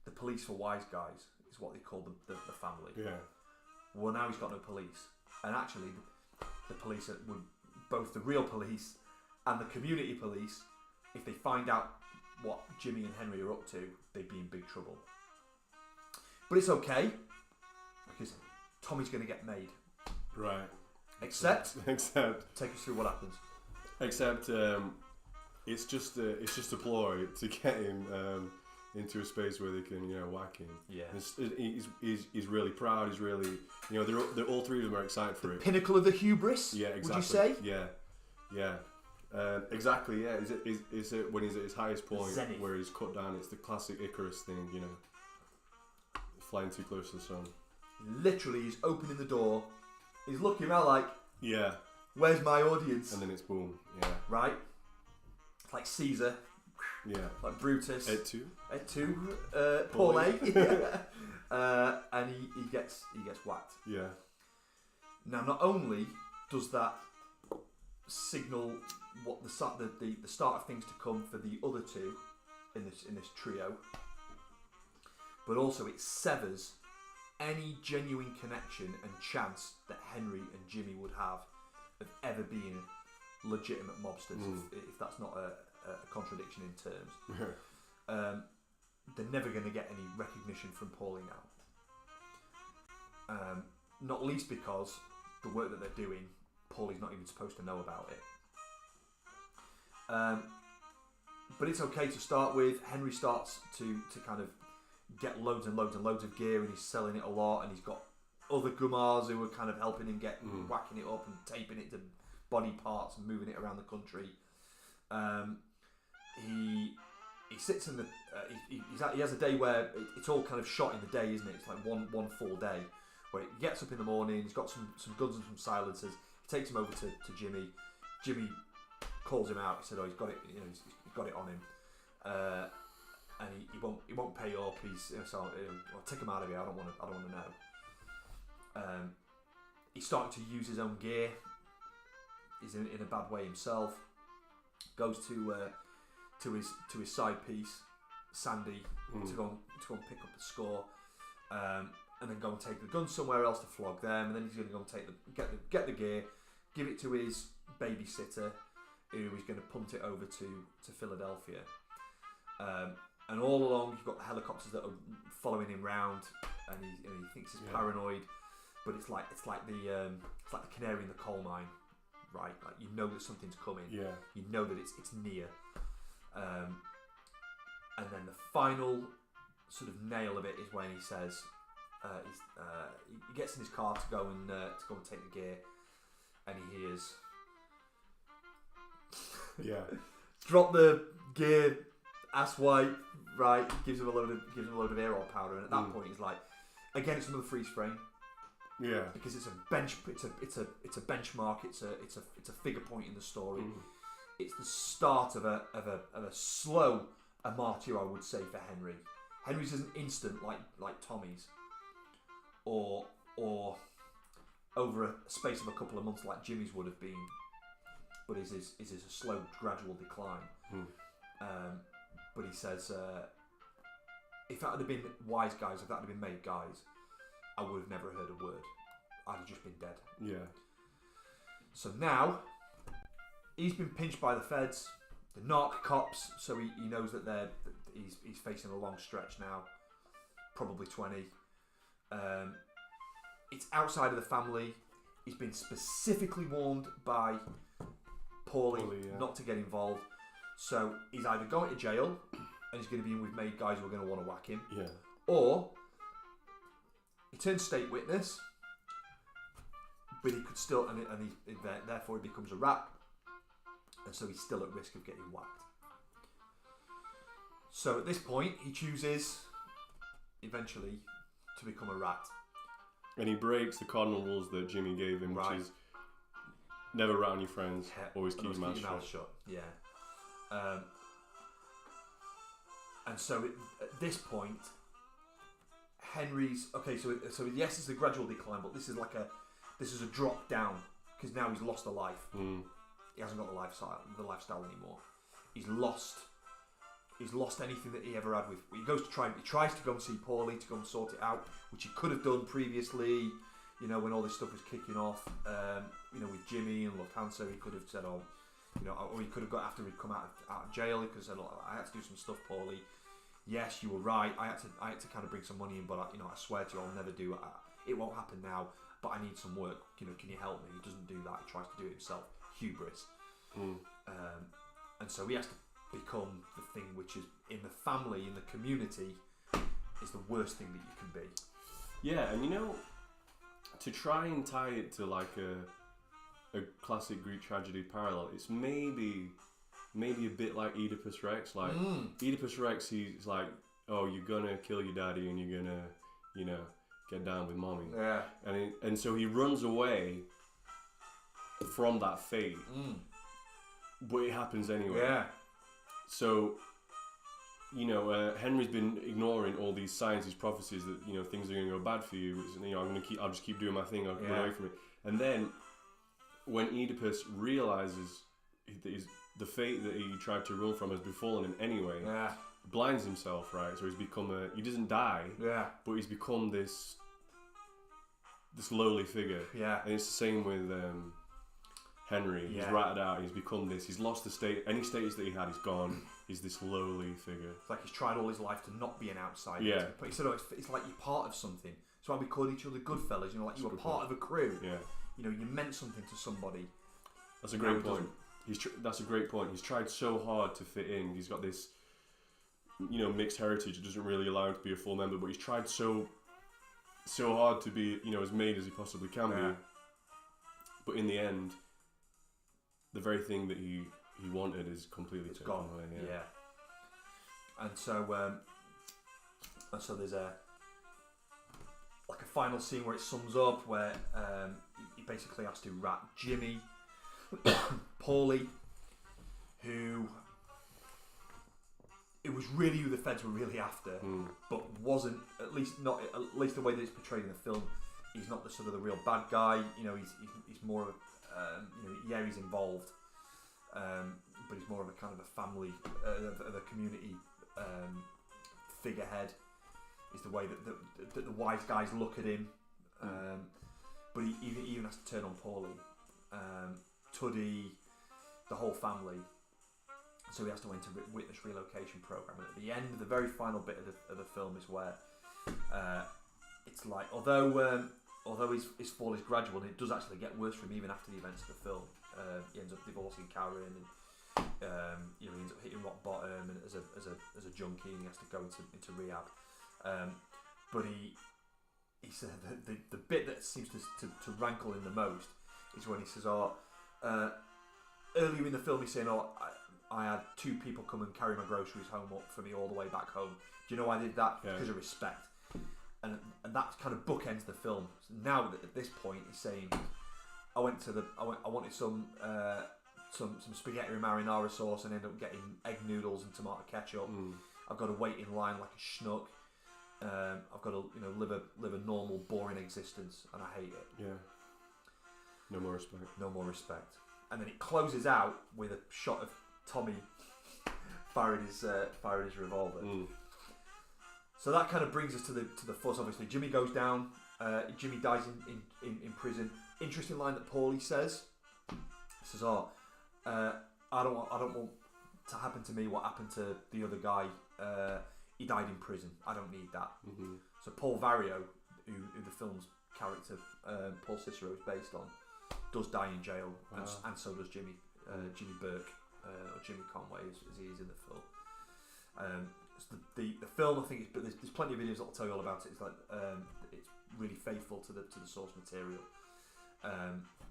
the police for wise guys is what they called the family. Yeah. Well, now he's got no police. And actually, the police would, both the real police and the community police, if they find out what Jimmy and Henry are up to, they'd be in big trouble. But it's okay, because Tommy's going to get made. Right. Except, take us through what happens. Except, it's just a ploy to get him into a space where they can, whack him. Yeah. He's really proud. He's really, they're all three of them are excited for it. Pinnacle of the hubris. Yeah, exactly. Would you say? Yeah. Exactly. Yeah. Is it when he's at his highest point, Zenith, where he's cut down? It's the classic Icarus thing, flying too close to the sun. Literally, he's opening the door. He's looking around like, where's my audience? And then it's boom. Yeah. Right. Like Caesar. Yeah. Like Brutus. Et tu. Paulie. And he gets whacked. Yeah. Now, not only does that signal what the start of things to come for the other two in this trio, but also it severs any genuine connection and chance that Henry and Jimmy would have of ever being legitimate mobsters, if that's not a contradiction in terms. They're never going to get any recognition from Paulie now. Not least because the work that they're doing, Paulie's not even supposed to know about it. But it's okay to start with. Henry starts to kind of get loads and loads and loads of gear, and he's selling it a lot, and he's got other gumars who are kind of helping him get whacking it up and taping it to body parts and moving it around the country. He sits in the he has a day where it's all kind of shot in the day, isn't it? It's like one full day where he gets up in the morning, he's got some guns and some silencers. He takes him over to Jimmy. Jimmy calls him out. He said, "Oh, he's got it. He's got it on him." And he won't pay up. I'll take him out of here. I don't want to know. He's starting to use his own gear. He's in a bad way himself. Goes to his side piece, Sandy, to go and pick up a score, and then go and take the gun somewhere else to flog them. And then he's going to go and get the gear, give it to his babysitter, who is going to punt it over to Philadelphia. And all along, you've got helicopters that are following him round, and he thinks he's paranoid. But it's like the canary in the coal mine, right? Like, you know that something's coming. Yeah. You know that it's near. And then the final sort of nail of it is when he says he gets in his car to go and take the gear, and he hears drop the gear That's why, right? Gives him a load of air oil powder, and at that point, he's like, again, it's another freeze frame. Yeah. Because it's a benchmark. It's a figure point in the story. It's the start of a slow martyr, I would say, for Henry. Henry's isn't instant like Tommy's, or over a space of a couple of months like Jimmy's would have been. But is a slow, gradual decline. But he says, if that had been wise guys, if that had been made guys, I would have never heard a word. I'd have just been dead. Yeah. So now, he's been pinched by the feds, the narc cops, so he knows that he's facing a long stretch now, probably 20. It's outside of the family. He's been specifically warned by Paulie not to get involved. So he's either going to jail and he's going to be in with made guys who are going to want to whack him, or he turns state witness, but he could still, and therefore he becomes a rat, and so he's still at risk of getting whacked. So at this point, he chooses eventually to become a rat. And he breaks the cardinal rules that Jimmy gave him, which is never rat on your friends, always keep your mouth shut. Yeah. And so at this point, Henry's so yes, it's a gradual decline, but this is a drop down because now he's lost a life. He hasn't got the lifestyle anymore. He's lost anything that he ever had with. He tries to go and see Paulie to go and sort it out, which he could have done previously. You know, when all this stuff was kicking off. With Jimmy and Lufthansa, he could have said, or he could have got after he'd come out of jail. He could have said, I had to do some stuff, Paulie. Yes, you were right. I had to kind of bring some money in, but I swear to you, I'll never do it. It won't happen now. But I need some work. Can you help me? He doesn't do that. He tries to do it himself. Hubris. And so he has to become the thing which is in the family, in the community, is the worst thing that you can be. Yeah, and to try and tie it to like a classic Greek tragedy parallel, it's maybe a bit like Oedipus Rex. Like Oedipus Rex, he's like, oh, you're gonna kill your daddy and you're gonna, get down with mommy. Yeah. And so he runs away from that fate, but it happens anyway. Yeah. So, Henry's been ignoring all these signs, these prophecies that things are going to go bad for you. I'll just keep doing my thing. I'll run away from it. And then, when Oedipus realizes the fate that he tried to run from has befallen him anyway, blinds himself, right? So he's become he doesn't die, but he's become this lowly figure. Yeah. And it's the same with Henry. He's ratted out. He's become this. He's lost any status that he had. He's gone. He's this lowly figure. It's like he's tried all his life to not be an outsider. Yeah. But he said, it's like you're part of something. So why we called each other Goodfellas. Like you were part of a crew. Yeah. You meant something to somebody. That's a great point. That's a great point. He's tried so hard to fit in. He's got this, mixed heritage. It doesn't really allow him to be a full member, but he's tried so hard to be, as made as he possibly can be. But in the end, the very thing that he wanted is completely taken away. Yeah. And so there's a final scene where it sums up where he basically has to rat Jimmy, Paulie, who it was really who the feds were really after, but wasn't, at least the way that it's portrayed in the film. He's not the sort of the real bad guy. He's more of he's involved, but he's more of a kind of a family, of a community figurehead. Is the way that the wise guys look at him, but he even has to turn on Paulie, Tuddy, the whole family. So he has to enter witness relocation program. And at the end, the very final bit of the film is where it's like, although his fall is gradual, and it does actually get worse for him even after the events of the film. He ends up divorcing Karen, and he ends up hitting rock bottom, and as a junkie, and he has to go into rehab. But he said the bit that seems to rankle him the most is when he says, earlier in the film he's saying, "Oh, I had 2 people come and carry my groceries home up for me all the way back home. Do you know why I did that? Because of respect." And that kind of bookends the film. So now at this point he's saying, I wanted some spaghetti and marinara sauce and ended up getting egg noodles and tomato ketchup. I've got to wait in line like a schnook. I've got to live a normal, boring existence, and I hate it. Yeah. No more respect. No more respect. And then it closes out with a shot of Tommy firing his revolver. So that kind of brings us to the fuss. Obviously, Jimmy goes down. Jimmy dies in prison. Interesting line that Paulie says. He says, "Oh, I don't want to happen to me what happened to the other guy. He died in prison. I don't need that." So Paul Vario, who the film's character Paul Cicero is based on, does die in jail, and so does Jimmy Burke, or Jimmy Conway as he is in the film. So the film, I think, there's plenty of videos that'll tell you all about it. It's like it's really faithful to the source material.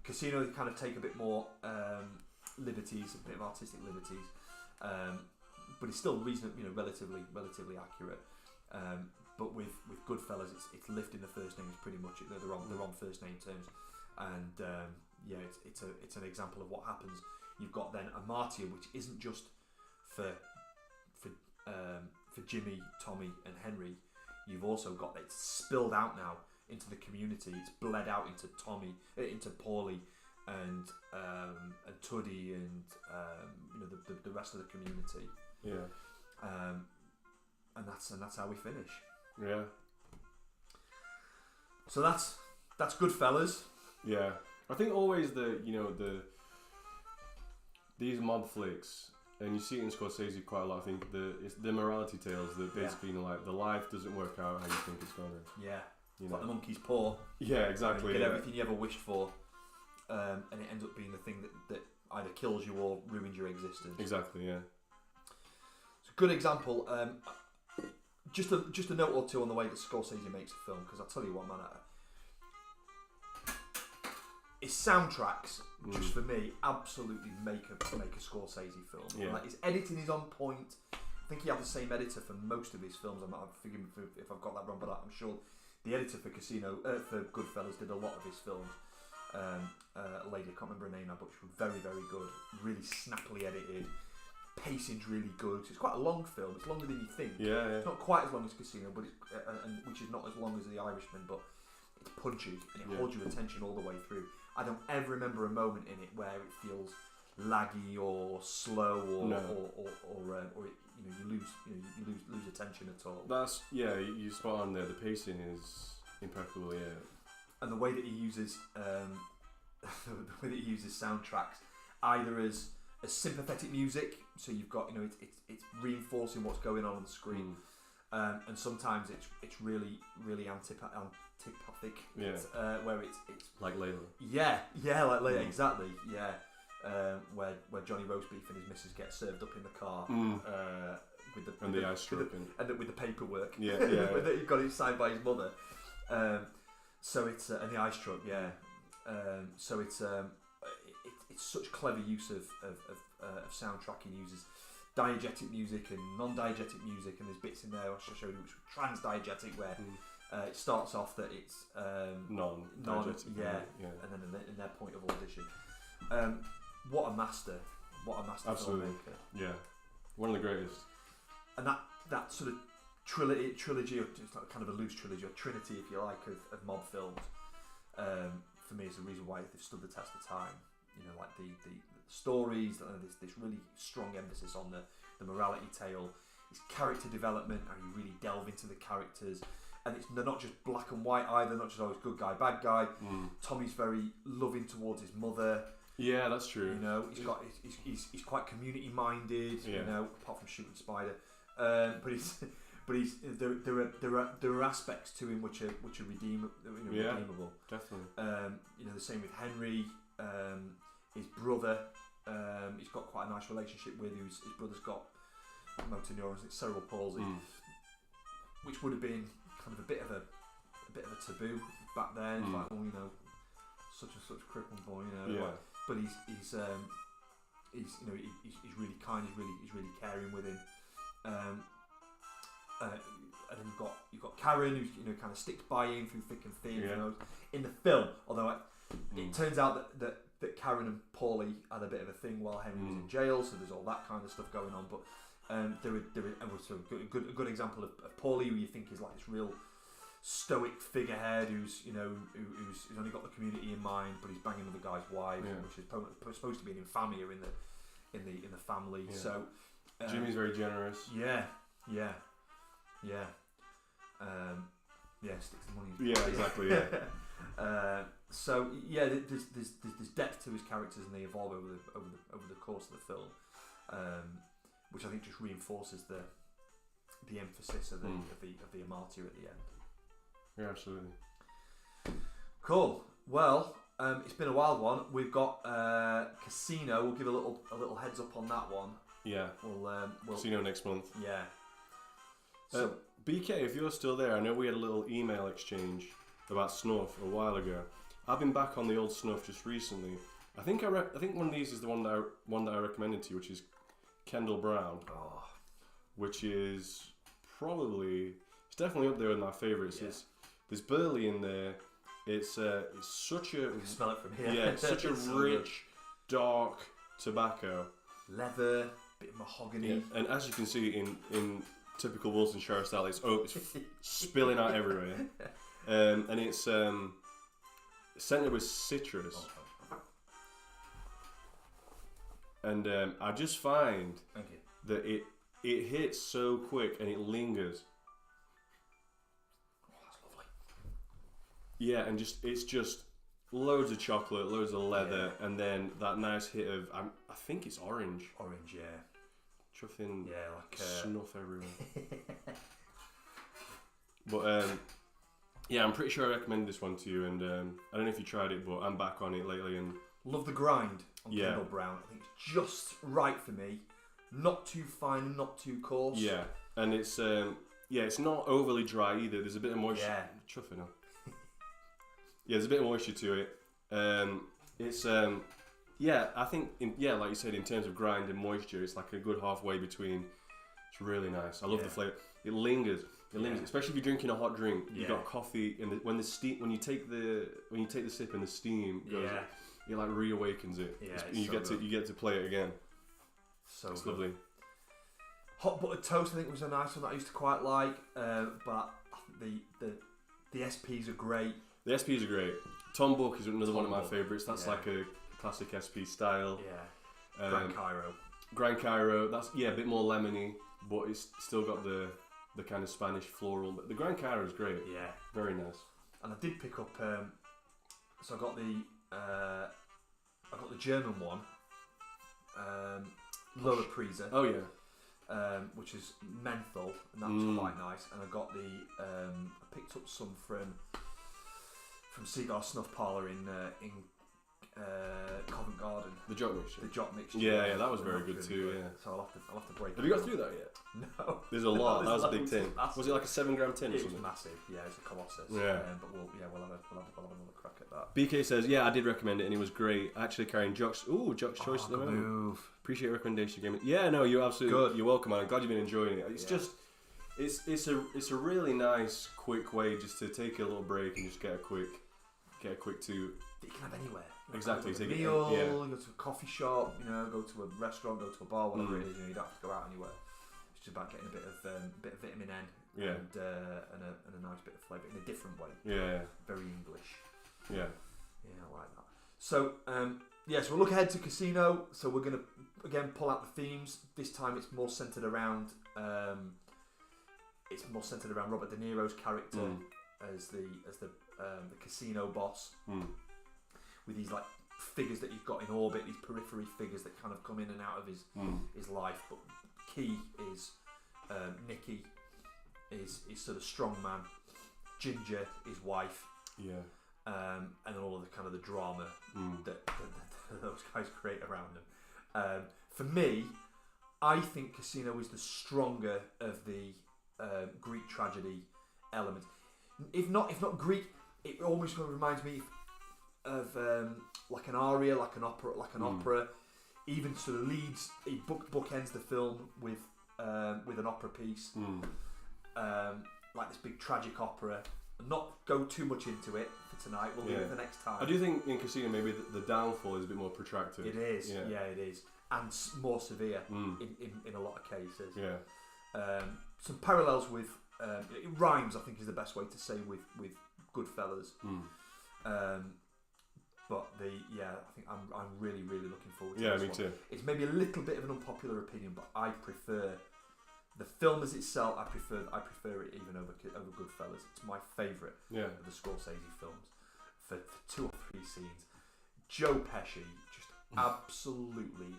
Casino kind of take a bit more liberties, a bit of artistic liberties, but it's still reasonably, relatively accurate. But with Goodfellas, it's lifting the first names pretty much. They're on first name terms, and it's an example of what happens. You've got then a martyr, which isn't just for Jimmy, Tommy, and Henry. You've also got it's spilled out now into the community. It's bled out into into Paulie, and Tuddy, and the rest of the community. Yeah. And that's how we finish. Yeah. So that's Goodfellas. Yeah. I think always these mob flicks, and you see it in Scorsese quite a lot. I think it's the morality tales that basically like the life doesn't work out how you think it's gonna. Yeah. It's like the monkey's paw. Yeah, exactly. You get everything you ever wished for, and it ends up being the thing that either kills you or ruins your existence. Exactly. Yeah. It's a good example. Just a note or two on the way that Scorsese makes a film, because I'll tell you what, man. His soundtracks, just for me, absolutely make a Scorsese film. Yeah. Like, his editing is on point. I think he had the same editor for most of his films. I'm forgive me if I've got that wrong, but I'm sure the editor for for Goodfellas did a lot of his films. A lady, I can't remember her name now, but she was very, very good. Really snappily edited. Pacing's really good. It's quite a long film. It's longer than you think. Yeah. It's not quite as long as Casino, but which is not as long as The Irishman, but it's punchy and it holds your attention all the way through. I don't ever remember a moment in it where it feels laggy or slow or you lose attention at all. That's you spot on there. The pacing is impeccable. Yeah. And the way that he uses soundtracks either as sympathetic music, so you've got it's reinforcing what's going on the screen, and sometimes it's really antipathic. Yeah. Where it's like Layla. Yeah, like Layla, exactly. Yeah. Where Johnny Roastbeef and his missus get served up in the car with the ice truck and with the paperwork. Yeah. That he got it signed by his mother. So it's and the ice truck. Yeah. So it's such clever use of soundtrack. He uses diegetic music and non-diegetic music, and there's bits in there I should show you which are trans-diegetic where it starts off that it's non-diegetic. Yeah, and then in their point of audition. What a master Absolutely. filmmaker. Yeah, one of the greatest. And that sort of trilogy, or it's like kind of a loose trilogy, or trinity, if you like, of mob films, for me is the reason why they've stood the test of time. Like the stories, this really strong emphasis on the morality tale, it's character development, how you really delve into the characters, and they're not just black and white either, not just always good guy, bad guy. Tommy's very loving towards his mother. Yeah, that's true. He's quite community minded. Yeah. Apart from shooting Spider, but there are aspects to him which are redeemable. Definitely. The same with Henry. His brother, he's got quite a nice relationship with. His brother's got motor neurons, cerebral palsy, which would have been kind of a bit of a taboo back then. Like, such and such crippled boy, Yeah. But he's he's really kind. He's really caring with him. And then you've got Karen, who's kind of sticks by him through thick and thin. Yeah. In the film, although it turns out that Karen and Paulie had a bit of a thing while Henry was in jail, so there's all that kind of stuff going on. But there was a good example of Paulie, who you think is like this real stoic figurehead who's only got the community in mind, but he's banging other guys' wives, which is supposed to be an infamia in the family. Yeah. So Jimmy's very generous. Yeah. Sticks the money. Yeah, exactly. Yeah. So yeah, there's depth to his characters, and they evolve over the course of the film, which I think just reinforces the emphasis of the Amaltia at the end. Yeah, absolutely. Cool. Well, it's been a wild one. We've got Casino. We'll give a little heads up on that one. Yeah. We'll Casino next month. Yeah. So BK, if you're still there, I know we had a little email exchange about Snuff a while ago. I've been back on the old Snuff just recently. I think one of these is the one that I recommended to you, which is Kendall Brown, which is it's definitely up there with my favourites. Yeah. There's Burley in there. It's such a you can smell it from here. Yeah, it's such a rich, dark tobacco. Leather, bit of mahogany. Yeah. And as you can see in typical Wiltonshire style, it's spilling out everywhere. And it's scented with citrus. And I just find that it hits so quick and it lingers. Oh, that's lovely. Yeah, and it's just loads of chocolate, loads of leather, and then that nice hit of I think it's orange. Orange, yeah. Chuffing, like snuff everywhere. But yeah, I'm pretty sure I recommended this one to you, and I don't know if you tried it, but I'm back on it lately, and love the grind on Kendall Brown. I think it's just right for me. Not too fine and not too coarse. Yeah, and it's it's not overly dry either. There's a bit of moisture. Yeah. Chuffing up. Yeah, there's a bit of moisture to it. It's I think like you said, in terms of grind and moisture, it's like a good halfway between. It's really nice. I love the flavour. It lingers. Especially if you're drinking a hot drink. You got coffee, and when you take the sip and the steam goes, it like reawakens it. Yeah, you get to play it again. So it's good. lovely. Hot buttered toast, I think, was a nice one that I used to quite like. But the SPs are great. The SPs are great. Tom Book is another one of my favourites. That's like a classic SP style. Yeah. Gran Cairo. That's a bit more lemony, but it's still got the kind of Spanish floral. But the Gran Cairo is great. Yeah. Very nice. And I did pick up. So I got the German one. Lola Prisa. Oh yeah. Which is menthol, and that was quite nice. And I got I picked up some from Cigar Snuff Parlour in Covent Garden. The Jock Mixture. The Jock Mixture. Yeah, that was very good too. Yeah. So I'll have to break. Have you got through that yet? No. There's a lot. That was a big tin. Was it like a 7 gram tin or something? It was massive. Yeah, it's a colossus. Yeah. But we'll have another crack at that. BK says, I did recommend it and it was great. Actually carrying Jock's choice at the moment. Move. Appreciate your recommendation, game. Yeah, no, you're absolutely good. You're welcome, man. I'm glad you've been enjoying it. It's just, it's a really nice, quick way just to take a little break and just get a quick two. That you can have anywhere. Exactly. Go to a meal, go to a coffee shop, go to a restaurant, go to a bar, whatever it is. You don't have to go out anywhere. It's just about getting a bit of vitamin N and a nice bit of flavour in a different way. Yeah. Very English. Yeah. Yeah, I like that. So so we'll look ahead to Casino. So we're gonna again pull out the themes. This time it's more centered around Robert De Niro's character as the casino boss, with these like figures that he's got in orbit, these periphery figures that kind of come in and out of his life. But key is Nikki is sort of strong man, Ginger, his wife, and then all of the kind of the drama that those guys create around them. For me, I think Casino is the stronger of the Greek tragedy elements. If not Greek, it almost reminds me of like an aria, like an opera. even sort of leads, he bookends the film with an opera piece, like this big tragic opera. Not go too much into it for tonight. We'll leave it for next time. I do think in Casino maybe the downfall is a bit more protracted. It is, yeah it is, and more severe in a lot of cases. Yeah. Some parallels with it rhymes, I think, is the best way to say with Goodfellas. But I think I'm really looking forward to this. Yeah, me too. It's maybe a little bit of an unpopular opinion, but I prefer the film as itself. I prefer it even over Goodfellas. It's my favourite of the Scorsese films for 2 or 3 scenes. Joe Pesci just absolutely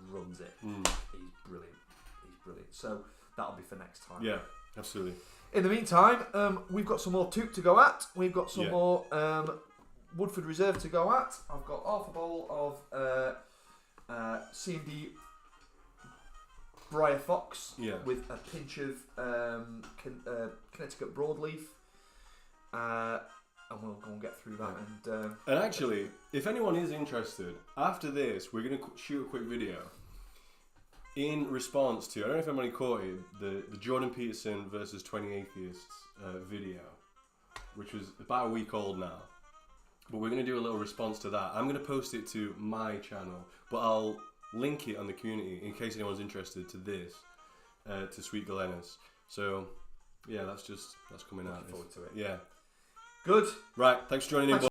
runs it. He's brilliant. So that'll be for next time. Yeah, absolutely. In the meantime, we've got some more Took to go at. We've got some more Woodford Reserve to go at. I've got half a bowl of C&D Briar Fox with a pinch of Connecticut Broadleaf. And we'll go and get through that. And actually, if anyone is interested, after this, we're going to shoot a quick video in response to, I don't know if anybody caught it, the Jordan Peterson versus 20 Atheists video, which was about a week old now. But we're going to do a little response to that. I'm going to post it to my channel, but I'll link it on the community in case anyone's interested to this, to Sweet Galenas. So, yeah, that's coming out. Looking forward to it. Yeah. Good. Right, thanks for joining in.